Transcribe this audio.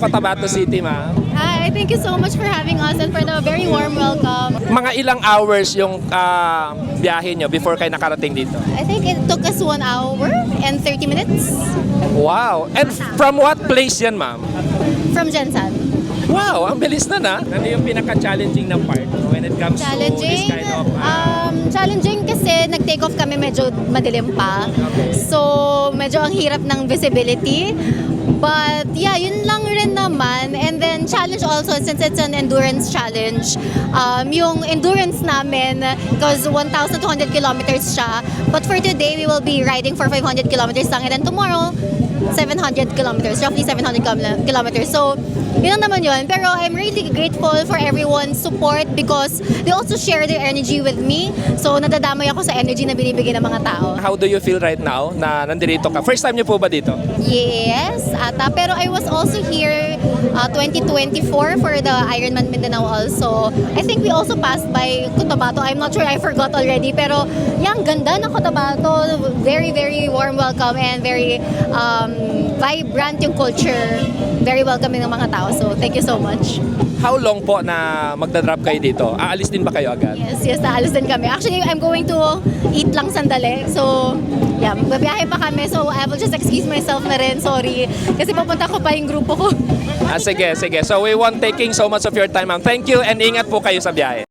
Cotabato City, ma'am. Hi, thank you so much for having us and for the very warm welcome. Mga ilang hours yung biyahe nyo before kayo nakarating dito? I think it took us 1 hour and 30 minutes Wow! And from what place yan, ma'am? from Jensan. Wow! Ang bilis na. Ano yung pinaka-challenging na part when it comes to this Challenging. kind of... Challenging kasi nag-take off kami medyo madilim pa. So, medyo ang hirap ng visibility. But yeah, yun lang rin naman. And then challenge also since it's an endurance challenge. Yung endurance namin, because 1,200 kilometers siya. But for today, we will be riding for 500 kilometers lang. And then tomorrow, 700 kilometers, roughly 700 kilometers. So, yun lang naman yun. Pero I'm really grateful for everyone's support because they also share their energy with me. So, nadadamay ako sa energy na binibigay ng mga tao. How do you feel right now na nandito ka? First time niyo po ba dito? Yes, ata. Pero I was also here 2024 for the Ironman Mindanao also. I think we also passed by Cotabato. I'm not sure, I forgot already. Pero yung ganda ng Cotabato. Very, very warm welcome and very vibrant yung culture. Very welcoming ng mga tao. So, thank you so much. How long po na magdadrop kayo dito? Aalis din ba kayo agad? Yes, naalis din kami. Actually, I'm going to eat lang sandali. So, yeah, babiyahe pa kami. So, I will just excuse myself na rin. Sorry. Kasi papunta ko pa yung grupo ko. Sige. So we won't taking so much of your time, ma'am. Thank you and ingat po kayo sa biyahe.